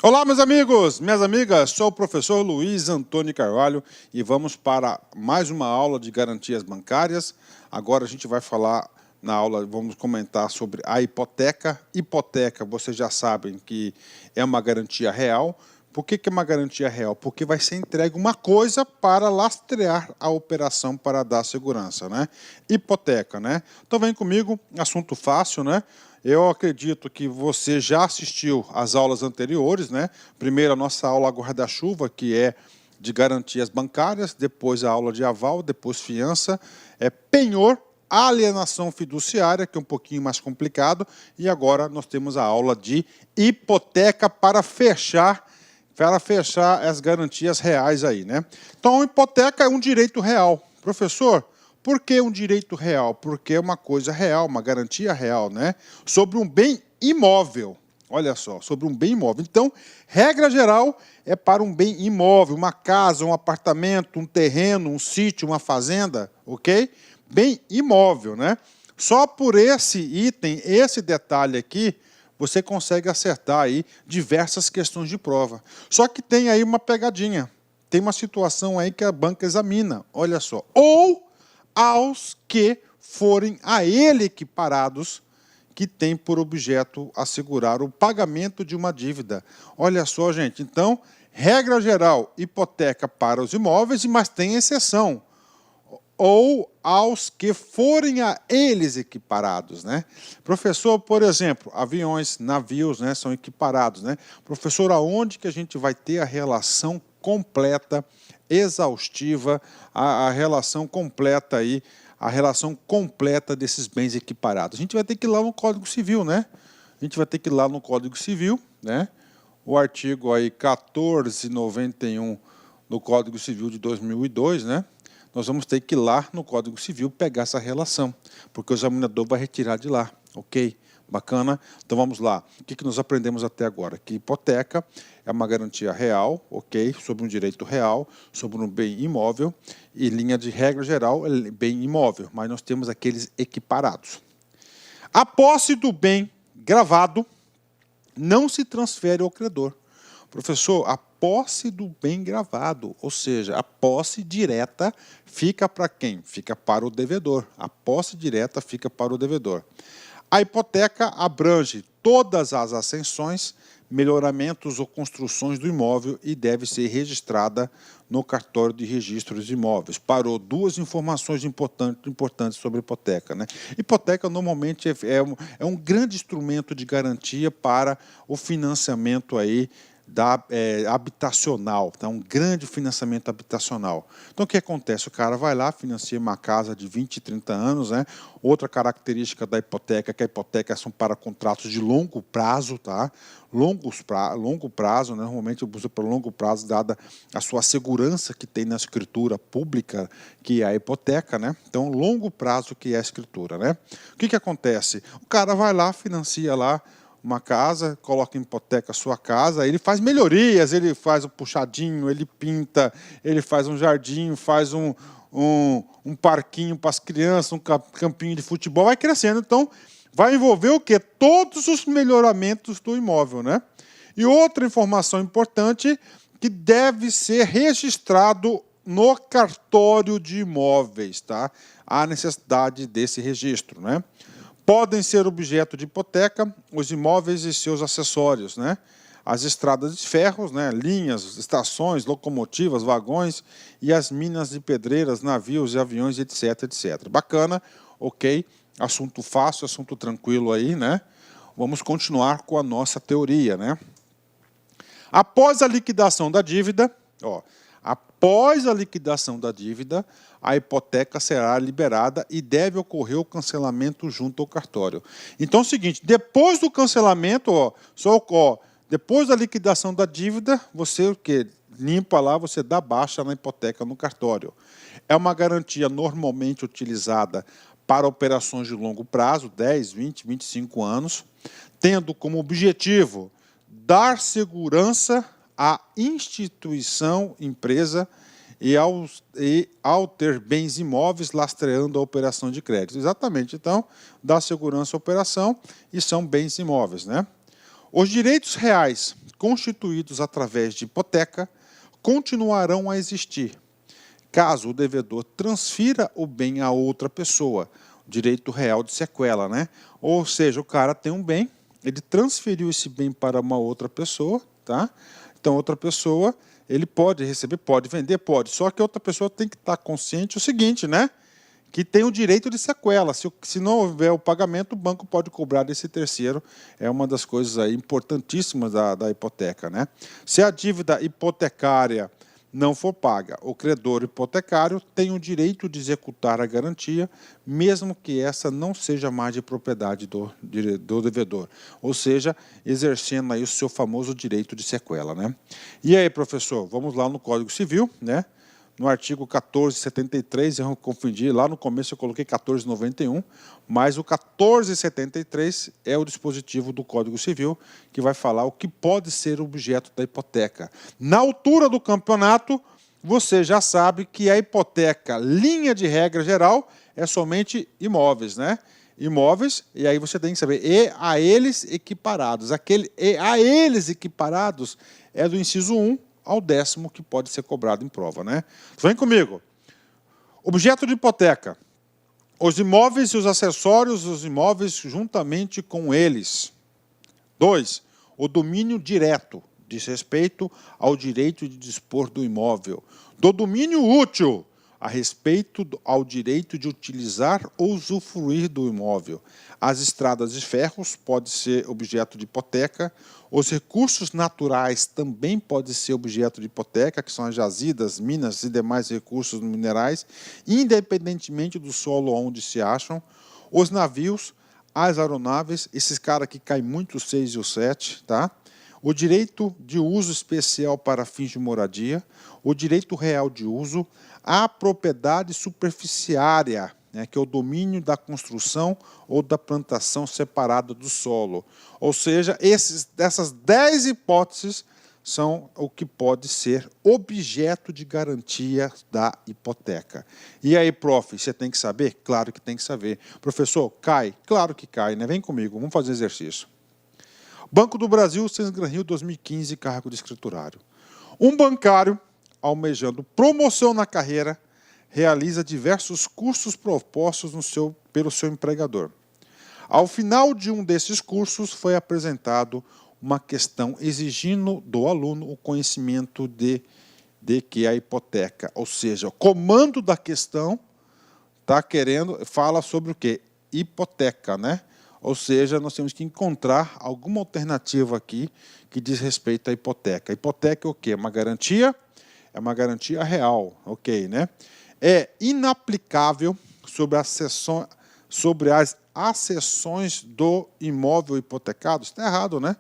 Olá, meus amigos, minhas amigas, sou o professor Luiz Antônio Carvalho e vamos para mais uma aula de garantias bancárias. Agora a gente vai falar na aula, vamos comentar sobre a hipoteca. Hipoteca, vocês já sabem que é uma garantia real. Por que é uma garantia real? Porque vai ser entregue uma coisa para lastrear a operação para dar segurança, né? Hipoteca, né? Então vem comigo, assunto fácil, né? Eu acredito que você já assistiu às aulas anteriores, né? Primeiro a nossa aula guarda-chuva, que é de garantias bancárias, depois a aula de aval, depois fiança, penhor, alienação fiduciária, que é um pouquinho mais complicado, e agora nós temos a aula de hipoteca para fechar as garantias reais aí, né? Então, a hipoteca é um direito real. Professor, por que um direito real? Porque é uma coisa real, uma garantia real, né? Sobre um bem imóvel. Olha só, sobre um bem imóvel. Então, regra geral é para um bem imóvel, uma casa, um apartamento, um terreno, um sítio, uma fazenda, ok? Bem imóvel, né? Só por esse item, esse detalhe aqui, você consegue acertar aí diversas questões de prova. Só que tem aí uma pegadinha. Tem uma situação aí que a banca examina, olha só. Ou aos que forem a ele equiparados, que tem por objeto assegurar o pagamento de uma dívida. Olha só, gente, então, regra geral, hipoteca para os imóveis, mas tem exceção. Ou aos que forem a eles equiparados, né? Professor, por exemplo, aviões, navios, né, são equiparados, né? Professor, aonde que a gente vai ter a relação completa, exaustiva, a relação completa aí, a relação completa desses bens equiparados? A gente vai ter que ir lá no Código Civil, né? A gente vai ter que ir lá no Código Civil, né? O artigo aí 1491 do Código Civil de 2002, né? Nós vamos ter que ir lá no Código Civil pegar essa relação, porque o examinador vai retirar de lá, ok? Bacana? Então vamos lá. O que nós aprendemos até agora? Que hipoteca é uma garantia real, ok? Sobre um direito real, sobre um bem imóvel, e linha de regra geral é bem imóvel, mas nós temos aqueles equiparados. A posse do bem gravado não se transfere ao credor. Professor, a posse do bem gravado, ou seja, a posse direta fica para quem? Fica para o devedor. A posse direta fica para o devedor. A hipoteca abrange todas as ascensões, melhoramentos ou construções do imóvel e deve ser registrada no cartório de registros de imóveis. Parou duas informações importantes sobre hipoteca, né? Hipoteca normalmente é um grande instrumento de garantia para o financiamento aí habitacional, tá? Um grande financiamento habitacional. Então, o que acontece? O cara vai lá, financia uma casa de 20, 30 anos, né? Outra característica da hipoteca é que a hipoteca são para contratos de longo prazo, tá? Longo prazo, né? Normalmente usa para longo prazo, dada a sua segurança que tem na escritura pública, que é a hipoteca, né? Então, longo prazo que é a escritura, né? O que acontece? O cara vai lá, financia lá uma casa, coloca em hipoteca a sua casa, ele faz melhorias, ele faz um puxadinho, ele pinta, ele faz um jardim, faz um parquinho para as crianças, um campinho de futebol, vai crescendo. Então, vai envolver o quê? Todos os melhoramentos do imóvel, né? E outra informação importante, que deve ser registrado no cartório de imóveis, tá? Há necessidade desse registro, né? Podem ser objeto de hipoteca os imóveis e seus acessórios, né? As estradas de ferros, né? Linhas, estações, locomotivas, vagões e as minas de pedreiras, navios e aviões, etc, etc. Bacana, ok? Assunto fácil, assunto tranquilo aí, né? Vamos continuar com a nossa teoria, né? Após a liquidação da dívida, após a liquidação da dívida, a hipoteca será liberada e deve ocorrer o cancelamento junto ao cartório. Então é o seguinte, depois do cancelamento, depois da liquidação da dívida, você limpa lá, você dá baixa na hipoteca no cartório. É uma garantia normalmente utilizada para operações de longo prazo, 10, 20, 25 anos, tendo como objetivo dar segurança à instituição, empresa, e ao ter bens imóveis lastreando a operação de crédito. Exatamente, então, dá segurança à operação e são bens imóveis, né? Os direitos reais constituídos através de hipoteca continuarão a existir, caso o devedor transfira o bem a outra pessoa, direito real de sequela, né? Ou seja, o cara tem um bem, ele transferiu esse bem para uma outra pessoa, tá? Então, outra pessoa, ele pode receber, pode vender, pode. Só que a outra pessoa tem que estar consciente o seguinte, né? Que tem o direito de sequela. Se não houver o pagamento, o banco pode cobrar desse terceiro. É uma das coisas aí importantíssimas da hipoteca, né? Se a dívida hipotecária não for paga, o credor hipotecário tem o direito de executar a garantia, mesmo que essa não seja mais de propriedade do devedor. Ou seja, exercendo aí o seu famoso direito de sequela, né? E aí, professor, vamos lá no Código Civil, né? No artigo 1473, eu confundi, lá no começo eu coloquei 1491, mas o 1473 é o dispositivo do Código Civil que vai falar o que pode ser objeto da hipoteca. Na altura do campeonato, você já sabe que a hipoteca, linha de regra geral, é somente imóveis, né? Imóveis, e aí você tem que saber, e a eles equiparados. Aquele e a eles equiparados é do inciso 1, ao 10º que pode ser cobrado em prova, né? Vem comigo. Objeto de hipoteca. Os imóveis e os acessórios dos imóveis juntamente com eles. 2. O domínio direto, diz respeito ao direito de dispor do imóvel. Do domínio útil, a respeito ao direito de utilizar ou usufruir do imóvel. As estradas de ferros podem ser objeto de hipoteca. Os recursos naturais também podem ser objeto de hipoteca, que são as jazidas, minas e demais recursos minerais, independentemente do solo onde se acham. Os navios, as aeronaves, esses caras que caem muito, o 6 e o 7, tá? O direito de uso especial para fins de moradia, o direito real de uso, a propriedade superficiária, né, que é o domínio da construção ou da plantação separada do solo. Ou seja, essas 10 hipóteses são o que pode ser objeto de garantia da hipoteca. E aí, prof, você tem que saber? Claro que tem que saber. Professor, cai? Claro que cai, né? Vem comigo, vamos fazer exercício. Banco do Brasil, Sesgran-Rio, 2015, cargo de escriturário. Um bancário, almejando promoção na carreira, realiza diversos cursos propostos pelo seu empregador. Ao final de um desses cursos, foi apresentado uma questão exigindo do aluno o conhecimento de que a hipoteca, ou seja, o comando da questão fala sobre o quê? Hipoteca, né? Ou seja, nós temos que encontrar alguma alternativa aqui que diz respeito à hipoteca. A hipoteca é o quê? É uma garantia? É uma garantia real, ok, né? É inaplicável sobre as acessões do imóvel hipotecado. Isso está errado, né?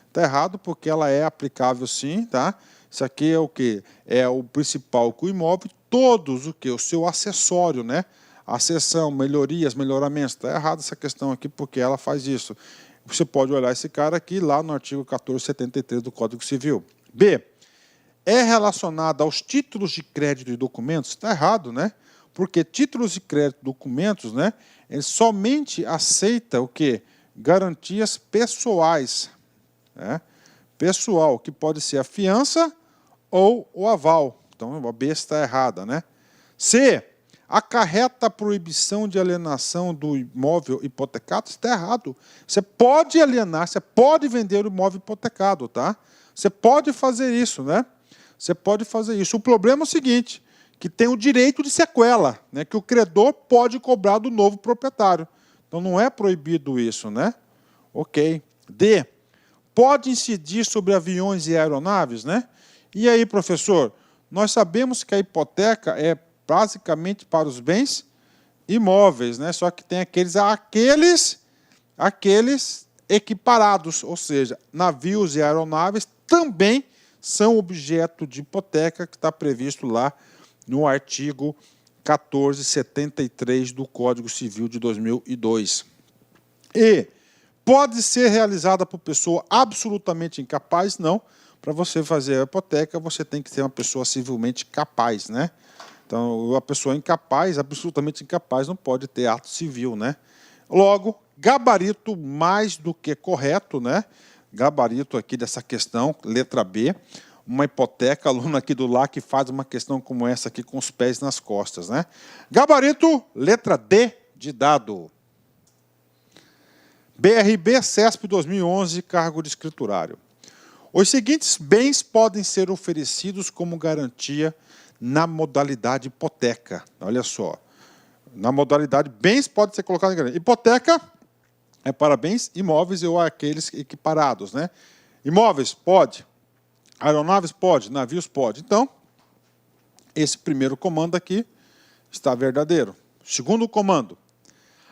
Está errado porque ela é aplicável sim, tá? Isso aqui é o quê? É o principal com o imóvel, todos o quê? O seu acessório, né? Acessão, melhorias, melhoramentos. Está errado essa questão aqui porque ela faz isso. Você pode olhar esse cara aqui lá no artigo 1473 do Código Civil. B. É relacionada aos títulos de crédito e documentos? Está errado, né? Porque títulos de crédito e documentos, né? Ele somente aceita o quê? Garantias pessoais. Né? Pessoal, que pode ser a fiança ou o aval. Então, a B está errada, né? C. Acarreta a proibição de alienação do imóvel hipotecado? Está errado. Você pode alienar, você pode vender o imóvel hipotecado, tá? Você pode fazer isso, né? Você pode fazer isso. O problema é o seguinte, que tem o direito de sequela, né? Que o credor pode cobrar do novo proprietário. Então, não é proibido isso, né? Ok. D. Pode incidir sobre aviões e aeronaves, né? E aí, professor, nós sabemos que a hipoteca é basicamente para os bens imóveis, né? Só que tem aqueles equiparados, ou seja, navios e aeronaves também são objeto de hipoteca, que está previsto lá no artigo 1473 do Código Civil de 2002. E pode ser realizada por pessoa absolutamente incapaz? Não. Para você fazer a hipoteca, você tem que ser uma pessoa civilmente capaz, né? Então, a pessoa incapaz, absolutamente incapaz, não pode ter ato civil, né? Logo, gabarito mais do que correto, né? gabarito aqui dessa questão, letra B, uma hipoteca, aluno aqui do LAC faz uma questão como essa aqui com os pés nas costas, né? Gabarito, letra D de dado. BRB CESP 2011, cargo de escriturário. Os seguintes bens podem ser oferecidos como garantia na modalidade hipoteca. Olha só, na modalidade bens pode ser colocado em garantia. Hipoteca é para bens imóveis ou aqueles equiparados, né? Imóveis pode. Aeronaves pode, navios pode. Então, esse primeiro comando aqui está verdadeiro. Segundo comando,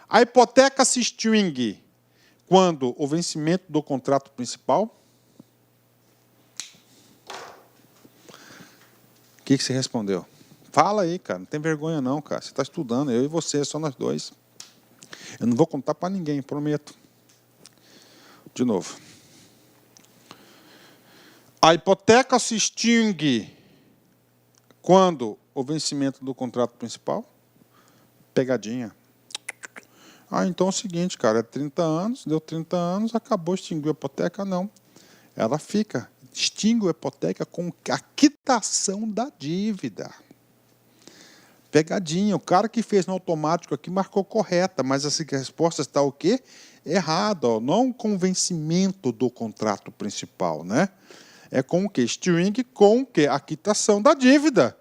a hipoteca se extingue quando o vencimento do contrato principal. O que você respondeu? Fala aí, cara, não tem vergonha não, cara. Você está estudando, eu e você, só nós dois. Eu não vou contar para ninguém, prometo. De novo. A hipoteca se extingue quando o vencimento do contrato principal? Pegadinha. Ah, então é o seguinte, cara, é 30 anos, deu 30 anos, acabou, extinguiu a hipoteca? Não. Ela fica, extingue a hipoteca com a quitação da dívida. Pegadinha, o cara que fez no automático aqui marcou correta, mas assim, a resposta está o quê? Errada, ó, não com o vencimento do contrato principal, né? É com o quê? Extingue com o quê? A quitação da dívida.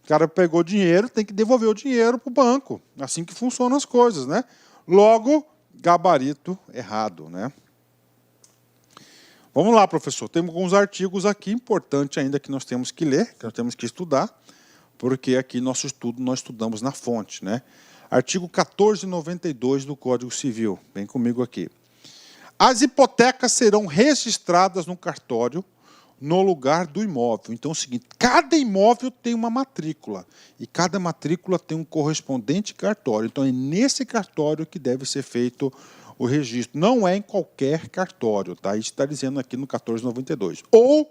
O cara pegou dinheiro, tem que devolver o dinheiro para o banco. Assim que funcionam as coisas, né? Logo, gabarito errado, né? Vamos lá, professor. Temos alguns artigos aqui importantes ainda que nós temos que ler, que nós temos que estudar, porque aqui nosso estudo nós estudamos na fonte, né? Artigo 1492 do Código Civil. Vem comigo aqui. As hipotecas serão registradas no cartório no lugar do imóvel. Então é o seguinte, cada imóvel tem uma matrícula e cada matrícula tem um correspondente cartório. Então é nesse cartório que deve ser feito o registro. Não é em qualquer cartório, tá? Isso está dizendo aqui no 1492. Ou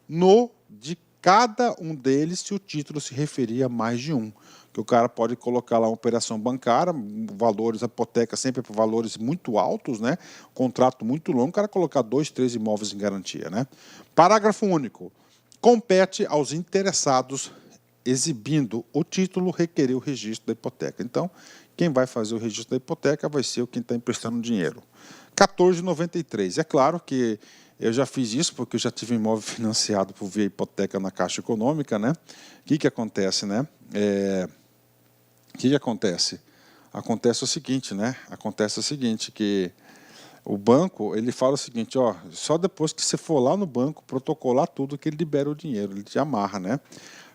no de cada um deles, se o título se referir a mais de um. Que o cara pode colocar lá uma operação bancária, valores, a hipoteca sempre por valores muito altos, né? Contrato muito longo, o cara colocar 2, 3 imóveis em garantia, né? Parágrafo único. Compete aos interessados, exibindo o título, requerer o registro da hipoteca. Então, quem vai fazer o registro da hipoteca vai ser quem está emprestando dinheiro. 1493. É claro que eu já fiz isso, porque eu já tive imóvel financiado por via hipoteca na Caixa Econômica, né? O que acontece, né? O que acontece? Acontece o seguinte, né? Acontece o seguinte, que o banco, ele fala o seguinte, ó, só depois que você for lá no banco, protocolar tudo, que ele libera o dinheiro, ele te amarra, né?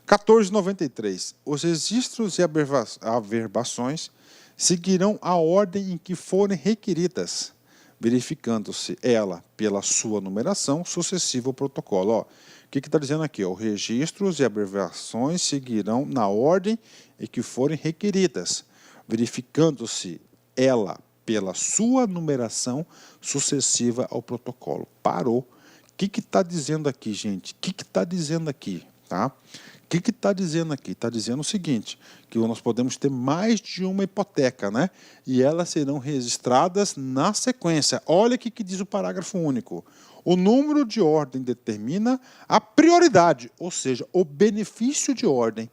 1493. Os registros e averbações seguirão a ordem em que forem requeridas, verificando-se ela pela sua numeração sucessiva ao protocolo. Ó, o que está dizendo aqui? Os registros e abreviações seguirão na ordem em que forem requeridas, verificando-se ela pela sua numeração sucessiva ao protocolo. Parou. O que está dizendo aqui, gente? O que está dizendo aqui? Tá? O que está dizendo aqui? Está dizendo o seguinte, que nós podemos ter mais de uma hipoteca, né? E elas serão registradas na sequência. Olha o que diz o parágrafo único. O número de ordem determina a prioridade, ou seja, o benefício de ordem.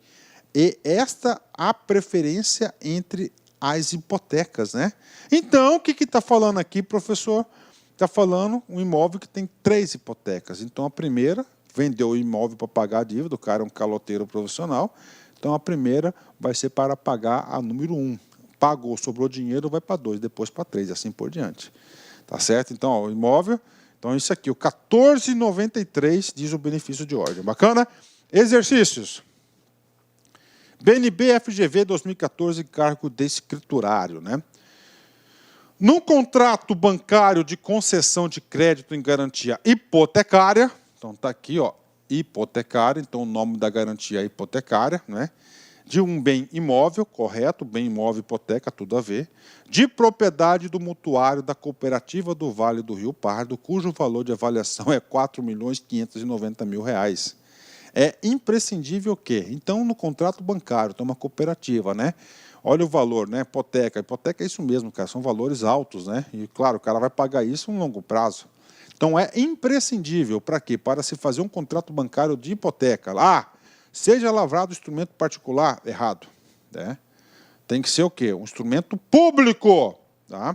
E esta a preferência entre as hipotecas, né? Então, o que está falando aqui, professor? Está falando um imóvel que tem 3 hipotecas. Então, a primeira vendeu o imóvel para pagar a dívida, o cara é um caloteiro profissional, então a primeira vai ser para pagar a número 1. Pagou, sobrou dinheiro, vai para 2, depois para 3, assim por diante. Tá certo? Então, ó, o imóvel, então isso aqui, o 1493 diz o benefício de ordem. Bacana? Exercícios. BNB FGV 2014, cargo de escriturário, né? No contrato bancário de concessão de crédito em garantia hipotecária, então está aqui, ó, hipotecária, então o nome da garantia é hipotecária, né? De um bem imóvel, correto, bem imóvel, hipoteca, tudo a ver, de propriedade do mutuário da cooperativa do Vale do Rio Pardo, cujo valor de avaliação é R$ 4.590.000. É imprescindível que, então, no contrato bancário, tem uma cooperativa, né? Olha o valor, né? Hipoteca é isso mesmo, cara, são valores altos, né? E, claro, o cara vai pagar isso em longo prazo. Então, é imprescindível. Para quê? Para se fazer um contrato bancário de hipoteca. Seja lavrado instrumento particular, errado. Né? Tem que ser o quê? Um instrumento público. Tá?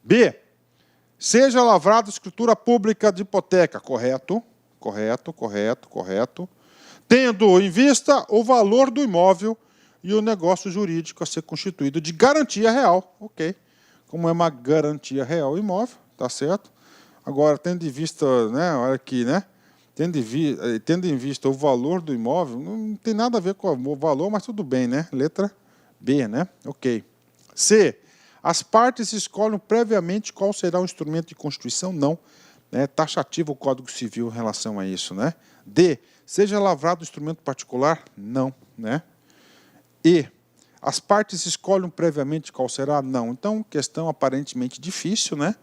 B, seja lavrado escritura pública de hipoteca. Correto, correto, correto, correto. Tendo em vista o valor do imóvel e o negócio jurídico a ser constituído de garantia real. Ok. Como é uma garantia real o imóvel, tá certo? Agora, tendo em vista, né, olha aqui, né? Tendo em vista o valor do imóvel, não tem nada a ver com o valor, mas tudo bem, né? Letra B, né? Ok. C, as partes escolhem previamente qual será o instrumento de constituição? Não. É taxativo o Código Civil em relação a isso, né? D, seja lavrado instrumento particular? Não, né? E, as partes escolhem previamente qual será? Não. Então, questão aparentemente difícil, né?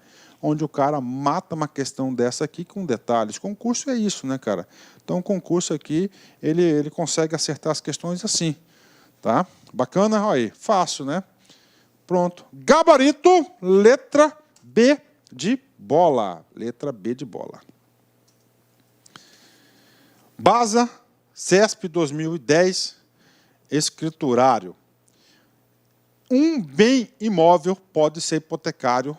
Onde o cara mata uma questão dessa aqui com detalhes. Concurso é isso, né, cara? Então, o concurso aqui, ele consegue acertar as questões assim, tá? Bacana? Olha aí, fácil, né? Pronto. Gabarito, letra B de bola. Letra B de bola. Basa, CESP 2010, escriturário. Um bem imóvel pode ser hipotecado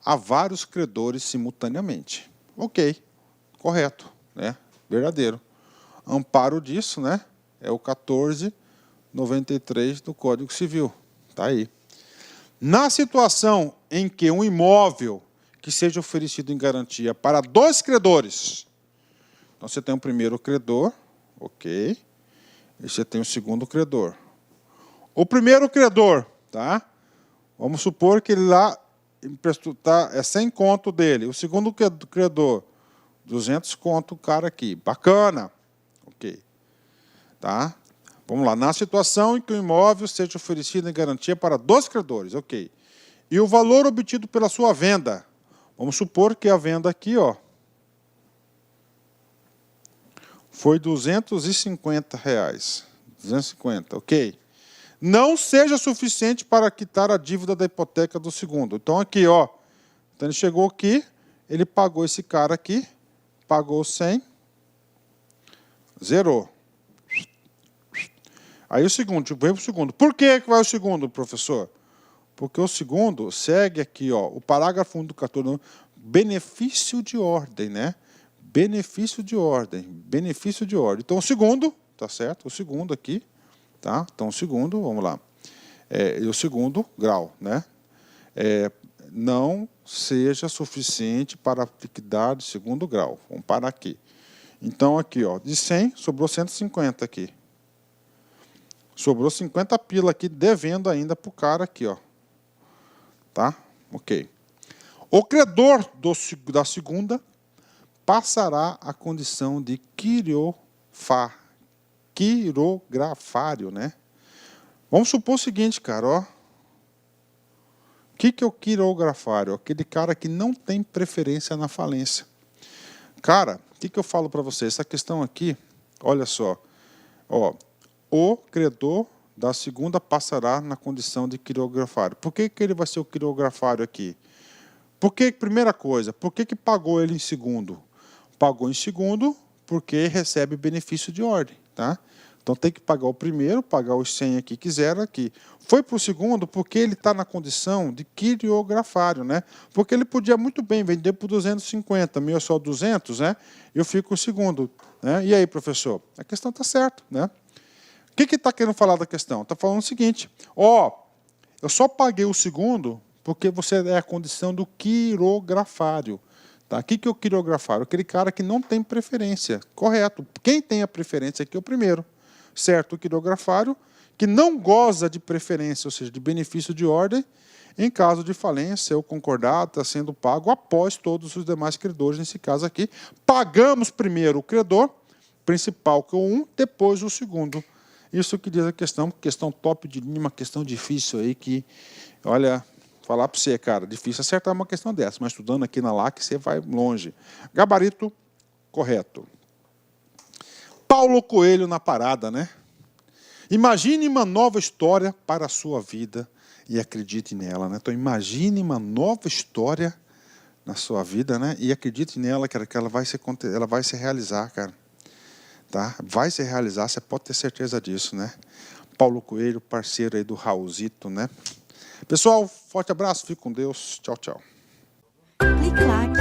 a vários credores simultaneamente. Ok, correto, né? Verdadeiro. Amparo disso, né? É o 1493 do Código Civil. Está aí. Na situação em que um imóvel que seja oferecido em garantia para dois credores, então você tem o primeiro credor, ok, e você tem o segundo credor. O primeiro credor, tá? Vamos supor que ele lá emprestou, tá, é 100 conto dele. O segundo credor, 200 conto o cara aqui. Bacana. Ok. Tá? Vamos lá. Na situação em que o imóvel seja oferecido em garantia para dois credores. Ok. E o valor obtido pela sua venda. Vamos supor que a venda aqui, ó, foi R$250. 250, ok. Não seja suficiente para quitar a dívida da hipoteca do segundo. Então, aqui, ó, então ele chegou aqui, ele pagou esse cara aqui, pagou 100, zerou. Aí o segundo, vem para o segundo. Por que vai o segundo, professor? Porque o segundo segue aqui, ó, o parágrafo 1 do 14, benefício de ordem, né? Benefício de ordem, benefício de ordem. Então, o segundo, tá certo? O segundo aqui, tá? Então, o segundo, vamos lá. O segundo grau, né? Não seja suficiente para liquidar de segundo grau. Vamos parar aqui. Então, aqui, ó, de 100, sobrou 150 aqui. Sobrou 50 pila aqui, devendo ainda para o cara aqui, ó. Tá? Ok. O credor da segunda passará a condição de quirografário, né? Vamos supor o seguinte, cara, ó. O que é o quirografário? Aquele cara que não tem preferência na falência. Cara, o que eu falo para você? Essa questão aqui, olha só. Ó, o credor da segunda passará na condição de quirografário. Por que ele vai ser o quirografário aqui? Porque, primeira coisa, por que pagou ele em segundo? Pagou em segundo porque recebe benefício de ordem, tá? Então tem que pagar o primeiro, pagar os 100 aqui que zero aqui. Foi para o segundo porque ele está na condição de quirografário, né? Porque ele podia muito bem vender por 250, meu é só 200, né? Eu fico o segundo, né? E aí, professor? A questão está certa, né? O que está querendo falar da questão? Está falando o seguinte, ó, eu só paguei o segundo porque você é a condição do quirografário. Tá? O que é o quirografário? Aquele cara que não tem preferência. Correto. Quem tem a preferência aqui é o primeiro. Certo? O quirografário que não goza de preferência, ou seja, de benefício de ordem, em caso de falência, o concordado está sendo pago após todos os demais credores, nesse caso aqui. Pagamos primeiro o credor principal, que é o 1, depois o segundo. Isso que diz a questão top de linha, uma questão difícil aí que, olha, falar para você, cara, difícil acertar uma questão dessa, mas estudando aqui na LAC você vai longe. Gabarito correto. Paulo Coelho na parada, né? Imagine uma nova história para a sua vida e acredite nela, né? Então imagine uma nova história na sua vida, né? E acredite nela, cara, que ela vai se realizar, cara. Tá? Vai se realizar, você pode ter certeza disso, né? Paulo Coelho, parceiro aí do Raulzito, né? Pessoal, forte abraço, fique com Deus. Tchau, tchau. Clique-claque.